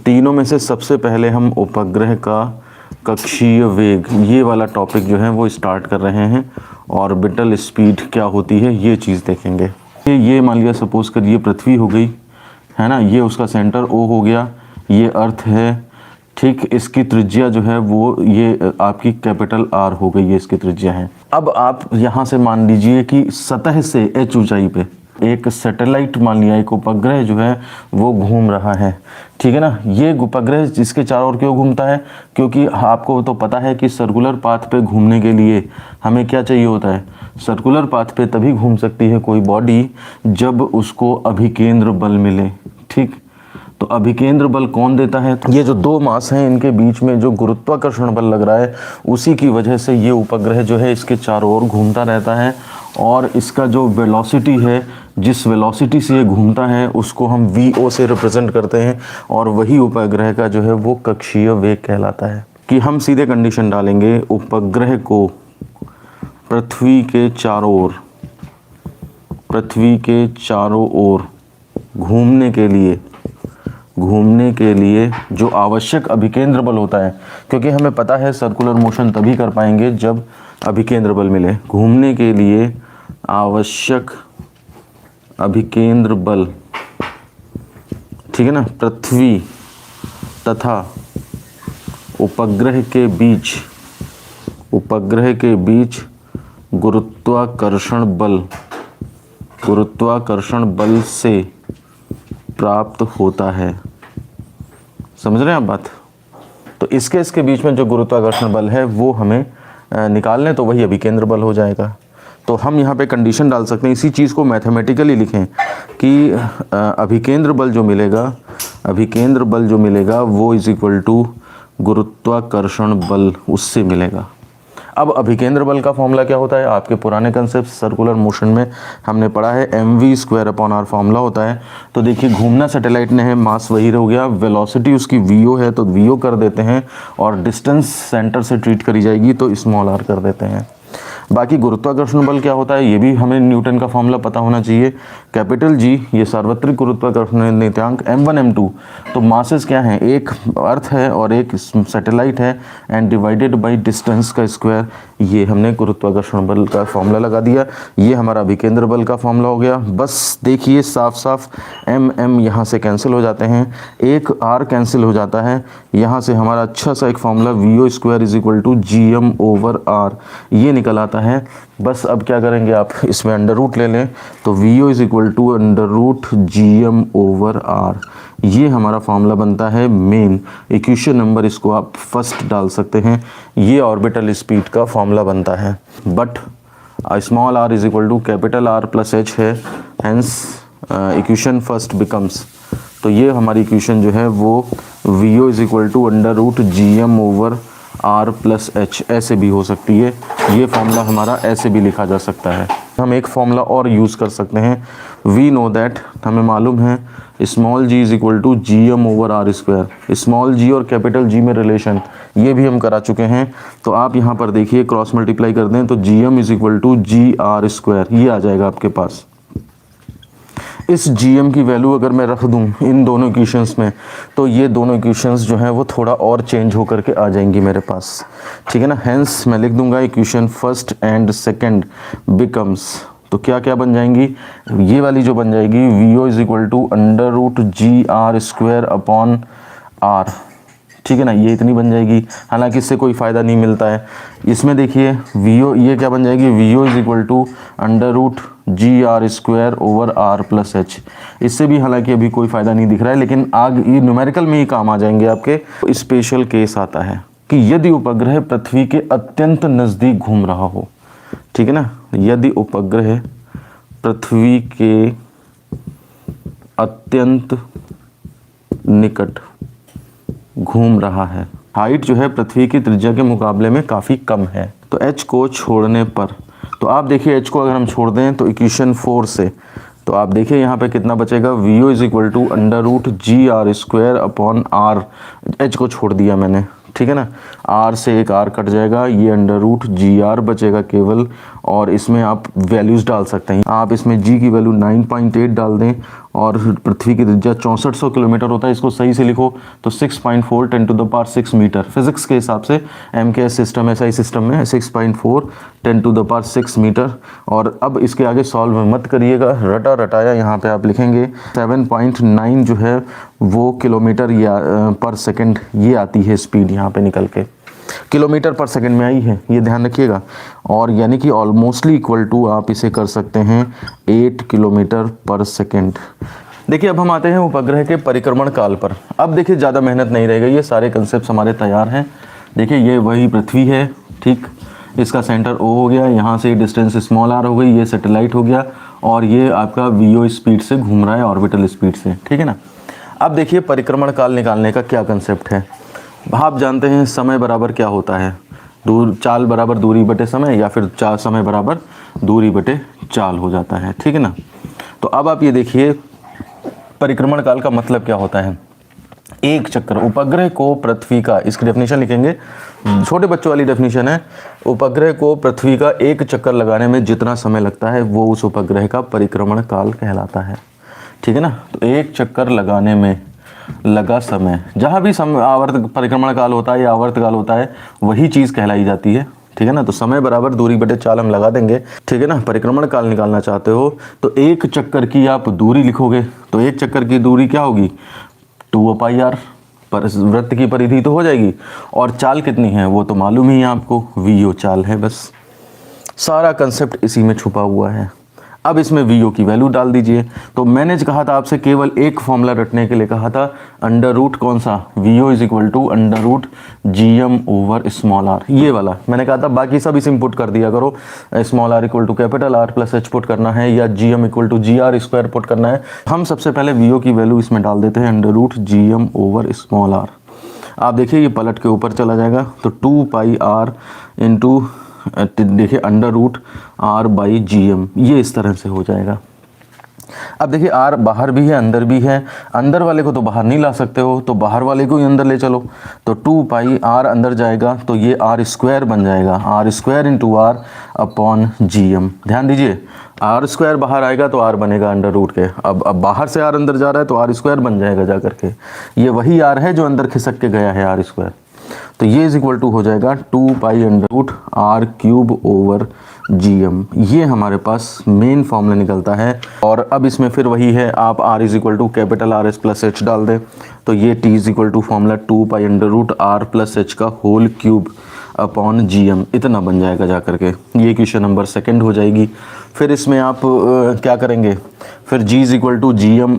तीनों में से सबसे पहले हम उपग्रह का कक्षीय वेग, ये वाला टॉपिक जो है वो स्टार्ट कर रहे हैं। ऑर्बिटल स्पीड क्या होती है ये चीज़ देखेंगे। ये मान लिया सपोज कर ये पृथ्वी हो गई है ना, ये उसका सेंटर ओ हो गया, ये अर्थ है, ठीक। इसकी त्रिज्या जो है वो ये आपकी कैपिटल आर हो गई, ये इसकी त्रिज्या है। अब आप यहाँ से मान लीजिए कि सतह से एच ऊंचाई पे एक सैटेलाइट मान लिया, एक उपग्रह जो है वो घूम रहा है, ठीक है ना। ये उपग्रह जिसके चारों ओर क्यों घूमता है, क्योंकि आपको तो पता है कि सर्कुलर पाथ पे घूमने के लिए हमें क्या चाहिए होता है। सर्कुलर पाथ पे तभी घूम सकती है कोई बॉडी जब उसको अभिकेंद्र बल मिले, ठीक। तो अभिकेंद्र बल कौन देता है, ये जो दो मास हैं इनके बीच में जो गुरुत्वाकर्षण बल लग रहा है, उसी की वजह से ये उपग्रह जो है इसके चारों ओर घूमता रहता है। और इसका जो वेलोसिटी है, जिस वेलोसिटी से ये घूमता है, उसको हम vo से रिप्रेजेंट करते हैं, और वही उपग्रह का जो है वो कक्षीय वेग कहलाता है। कि हम सीधे कंडीशन डालेंगे, उपग्रह को पृथ्वी के चारों ओर घूमने के लिए जो आवश्यक अभिकेंद्र बल होता है, क्योंकि हमें पता है सर्कुलर मोशन तभी कर पाएंगे जब अभिकेंद्र बल मिले। घूमने के लिए आवश्यक अभिकेंद्र बल, ठीक है ना, पृथ्वी तथा उपग्रह के बीच गुरुत्वाकर्षण बल से प्राप्त होता है। समझ रहे हैं आप बात। तो इसके बीच में जो गुरुत्वाकर्षण बल है वो हमें निकाल लें, तो वही अभिकेंद्र बल हो जाएगा। तो हम यहाँ पे कंडीशन डाल सकते हैं, इसी चीज़ को मैथमेटिकली लिखें कि अभिकेंद्र बल जो मिलेगा वो इज इक्वल टू गुरुत्वाकर्षण बल, उससे मिलेगा। अब अभिकेंद्र बल का फॉर्मूला क्या होता है, आपके पुराने कंसेप्ट सर्कुलर मोशन में हमने पढ़ा है, mv²/r फॉर्मूला होता है। तो देखिए घूमना सैटेलाइट ने है, मास वही हो गया, वेलोसिटी उसकी vo है तो vo कर देते हैं, और डिस्टेंस सेंटर से ट्रीट करी जाएगी तो स्मॉल r कर देते हैं। बाकी गुरुत्वाकर्षण बल क्या होता है ये भी हमें न्यूटन का फॉर्मूला पता होना चाहिए। कैपिटल G ये सार्वत्रिक गुरुत्वाकर्षण नियतांक, m1 m2 तो मासेस क्या हैं, एक अर्थ है और एक सैटेलाइट है, एंड डिवाइडेड बाय डिस्टेंस का स्क्वायर, ये हमने गुरुत्वाकर्षण बल का फॉर्मूला लगा दिया। ये हमारा अभिकेंद्र बल का फॉर्मूला हो गया। बस देखिए साफ साफ m यहाँ से कैंसिल हो जाते हैं, एक r कैंसिल हो जाता है, यहाँ से हमारा अच्छा सा एक फॉर्मूला vo² = gm/r ये निकल आता है। बस अब क्या करेंगे आप इसमें अंडर रूट ले लें, तो vo = √gm/r ये हमारा फॉर्मूला बनता है मेन इक्वेशन नंबर, इसको आप फर्स्ट डाल सकते हैं। ये ऑर्बिटल स्पीड का फॉर्मूला बनता है। But small r = capital R + h है, हेंस इक्वेशन फर्स्ट बिकम्स, तो ये हमारी इक्वेशन जो है वो vo = √gm/r + h ऐसे भी हो सकती है। ये फॉर्मूला हमारा ऐसे भी लिखा जा सकता है। हम एक फॉर्मूला और यूज़ कर सकते हैं, वी नो दैट, हमें मालूम है small g = gm/r²। Small g और कैपिटल G में रिलेशन ये भी हम करा चुके हैं। तो आप यहाँ पर देखिए क्रॉस मल्टीप्लाई कर दें तो gm = gr², ये आ जाएगा आपके पास। इस gm की वैल्यू अगर मैं रख दूं इन दोनों इक्वेशंस में, तो ये दोनों इक्वेशंस जो हैं वो थोड़ा और चेंज होकर के आ जाएंगी मेरे पास, ठीक है ना। हेंस मैं लिख दूंगा equation first and second becomes, तो क्या क्या बन जाएंगी, ये वाली जो बन जाएगी vo = √gr²/r, ठीक है ना, ये इतनी बन जाएगी। हालांकि इससे कोई फ़ायदा नहीं मिलता है। इसमें देखिए vo ये क्या बन जाएगी, vo = √gr²/r + h, इससे भी हालांकि अभी कोई फ़ायदा नहीं दिख रहा है, लेकिन ये न्यूमेरिकल में ही काम आ जाएंगे आपके। स्पेशल केस आता है कि यदि उपग्रह पृथ्वी के अत्यंत नज़दीक घूम रहा हो, ठीक है ना, यदि उपग्रह पृथ्वी के अत्यंत निकट घूम रहा है, हाइट जो है पृथ्वी की त्रिज्या के मुकाबले में काफ़ी कम है, तो h को छोड़ने पर, तो आप देखिए h को अगर हम छोड़ दें तो इक्वेशन 4 से, तो आप देखिए यहाँ पे कितना बचेगा, vo = √gr²/r, h को छोड़ दिया मैंने, ठीक है ना, r से एक r कट जाएगा, ये √gr बचेगा केवल, और इसमें आप वैल्यूज़ डाल सकते हैं। आप इसमें g की वैल्यू 9.8 डाल दें और पृथ्वी की त्रिज्या 6400 किलोमीटर होता है। इसको सही से लिखो तो 6.4 10⁻6 मीटर। फिजिक्स के हिसाब से MKS सिस्टम SI सिस्टम में 6.4 10⁻6 मीटर। और अब इसके आगे सॉल्व मत करिएगा, रटा रटाया यहाँ पे आप लिखेंगे 7.9 जो है वो किलोमीटर या पर सेकंड ये आती है स्पीड, यहाँ पे निकल के किलोमीटर पर सेकंड में आई है, ये ध्यान रखिएगा। और यानी कि ऑलमोस्टली इक्वल टू आप इसे कर सकते हैं 8 किलोमीटर पर सेकंड। देखिए अब हम आते हैं उपग्रह के परिक्रमण काल पर। अब देखिए ज़्यादा मेहनत नहीं रहेगी, ये सारे कंसेप्ट हमारे तैयार हैं। देखिए ये वही पृथ्वी है, ठीक, इसका सेंटर O हो गया, यहाँ से डिस्टेंस स्मॉल r हो गई, ये सैटेलाइट हो गया और ये आपका VO स्पीड से घूम रहा है, ऑर्बिटल स्पीड से, ठीक है ना। अब देखिए परिक्रमण काल निकालने का क्या कंसेप्ट है। आप जानते हैं समय बराबर क्या होता है, चाल बराबर दूरी बटे समय, या फिर समय बराबर दूरी बटे चाल हो जाता है, ठीक है ना। तो अब आप ये देखिए परिक्रमण काल का मतलब क्या होता है। एक चक्कर उपग्रह को पृथ्वी का, इसकी डेफिनेशन लिखेंगे, छोटे बच्चों वाली डेफिनेशन है, उपग्रह को पृथ्वी का एक चक्कर लगाने में जितना समय लगता है वो उस उपग्रह का परिक्रमण काल कहलाता है, ठीक है ना। तो एक चक्कर लगाने में लगा समय, जहाँ भी समय आवर्त परिक्रमण काल होता है या आवर्त काल होता है वही चीज़ कहलाई जाती है, ठीक है ना। तो समय बराबर दूरी बटे चाल हम लगा देंगे, ठीक है ना। परिक्रमण काल निकालना चाहते हो तो एक चक्कर की आप दूरी लिखोगे, तो एक चक्कर की दूरी क्या होगी 2πr, पर वृत्त की परिधि तो हो जाएगी, और चाल कितनी है वो तो मालूम ही है आपको, VO चाल है। बस सारा कंसेप्ट इसी में छुपा हुआ है। अब इसमें VO की वैल्यू डाल दीजिए। तो मैंने कहा था आपसे केवल एक फॉर्मूला रटने के लिए कहा था, अंडर रूट कौन सा, VO is equal to under root GM over small r, ये वाला मैंने कहा था। बाकी सब इस इनपुट कर दिया करो, small r equal to capital R plus H put करना है, या GM equal to GR square put करना है। हम सबसे पहले VO की वैल्यू इसमें डाल देते हैं, under root GM over small r। आप देखिए ये पलट के ऊपर चला जाएगा, तो 2πr इंटू देखिए अंडर रूट R/GM, ये इस तरह से हो जाएगा। अब देखिए R बाहर भी है अंदर भी है, अंदर वाले को तो बाहर नहीं ला सकते हो, तो बाहर वाले को ही अंदर ले चलो, तो 2πr अंदर जाएगा तो ये R स्क्वायर बन जाएगा, R स्क्वायर इंटू R/GM। ध्यान दीजिए R स्क्वायर बाहर आएगा तो R बनेगा अंडर रूट के, अब बाहर से R अंदर जा रहा है तो R स्क्वायर बन जाएगा जा करके, ये वही R है जो अंदर खिसक के गया है R स्क्वायर। तो ये इज इक्वल टू हो जाएगा 2π under root R³ over GM। ये हमारे पास मेन फॉर्मूला निकलता है। और अब इसमें फिर वही है, आप R is equal to capital RS plus H डाल दें, तो ये T is equal to formula 2π under root R plus H का होल क्यूब अपॉन GM, इतना बन जाएगा जा करके। ये क्वेश्चन नंबर सेकंड हो जाएगी। फिर इसमें आप क्या करेंगे, फिर G is equal to GM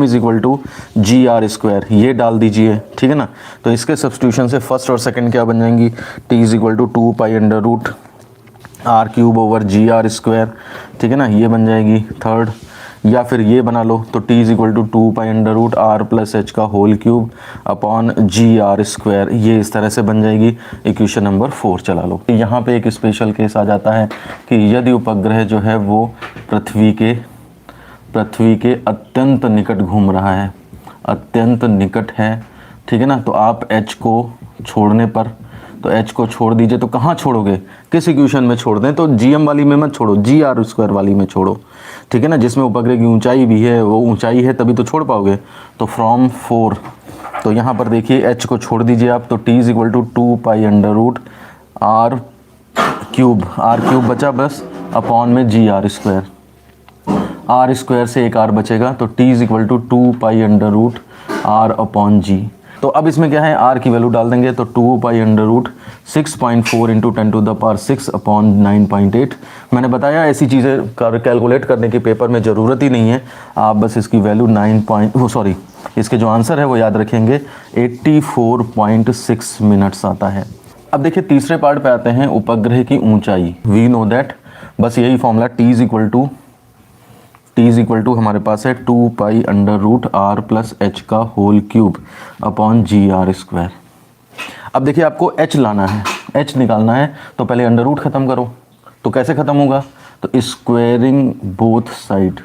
is equal to GR square, ये डाल दीजिए, ठीक है ना। तो इसके सब्स्टिट्यूशन से फर्स्ट और सेकंड क्या बन जाएंगी, T is equal to 2π under root R³ over GR square, ठीक है ना, ये बन जाएगी थर्ड। या फिर ये बना लो, तो T is equal to 2π under root R plus H का whole cube upon GR square, ये इस तरह से बन जाएगी। इक्वेशन नंबर 4 चला लो। यहाँ पे एक स्पेशल केस आ जाता है कि यदि उपग्रह जो है वो पृथ्वी के अत्यंत निकट घूम रहा है, अत्यंत निकट है, ठीक है ना, तो आप H को छोड़ने पर, तो H को छोड़ दीजिए, तो कहाँ छोड़ोगे, किस इक्वेशन में छोड़ दें, तो GM वाली में मत छोड़ो, GR स्क्वायर वाली में छोड़ो, ठीक है ना, जिसमें उपग्रह की ऊंचाई भी है, वो ऊंचाई है तभी तो छोड़ पाओगे। तो फ्रॉम 4, तो यहाँ पर देखिए H को छोड़ दीजिए आप, तो T is equal to 2π under root R³ बचा बस, अपॉन में GR स्क्वायर, R स्क्वायर से एक R बचेगा, तो T is equal to 2π under root R upon G। तो अब इसमें क्या है, R की वैल्यू डाल देंगे, तो 2π अंडर रूट 6.4 इंटू 10⁻6 अपॉन 9.8। मैंने बताया ऐसी चीज़ें कैलकुलेट करने की पेपर में ज़रूरत ही नहीं है, आप बस इसकी वैल्यू इसके जो आंसर है वो याद रखेंगे, 84.6 मिनट्स आता है। अब देखिए तीसरे पार्ट पे आते हैं, उपग्रह की ऊंचाई। वी नो दैट, बस यही formula T is equal to हमारे पास है 2π under root R plus H का whole cube upon GR square. अब देखिए आपको H लाना है, H निकालना है, तो पहले अंडर रूट ख़त्म करो। तो कैसे ख़त्म होगा, तो स्क्वायरिंग बोथ साइड,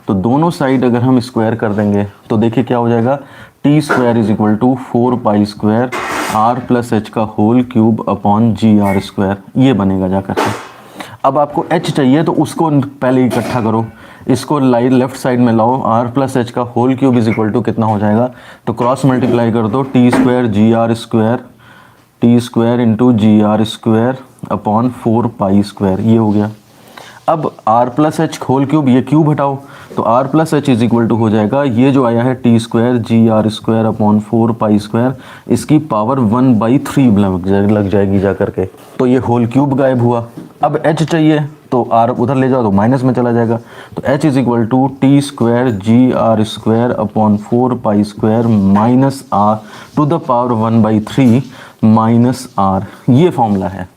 तो दोनों साइड अगर हम स्क्वायर कर देंगे तो देखिए क्या हो जाएगा, T square is equal to 4π square R plus H का whole cube upon GR square, ये बनेगा जा करके। अब आपको H चाहिए तो उसको पहले इकट्ठा करो, इसको लाइट लेफ्ट साइड में लाओ, आर प्लस एच का whole cube is equal to कितना हो जाएगा, तो क्रॉस मल्टीप्लाई कर दो, T square G R square, T square into G R square upon 4 pi square, ये हो गया। अब r plus H whole cube, ये क्यूब हटाओ, तो r plus H is equal to हो जाएगा, ये जो आया है T square G R square upon 4 pi square, इसकी पावर 1/3 लग जाएगी जा करके, तो ये होल क्यूब गायब हुआ। अब h चाहिए तो r उधर ले जाओ तो माइनस में चला जाएगा, तो h is equal to T square G R square upon 4 pi square minus r to the power 1/3 minus r, ये फॉर्मूला है।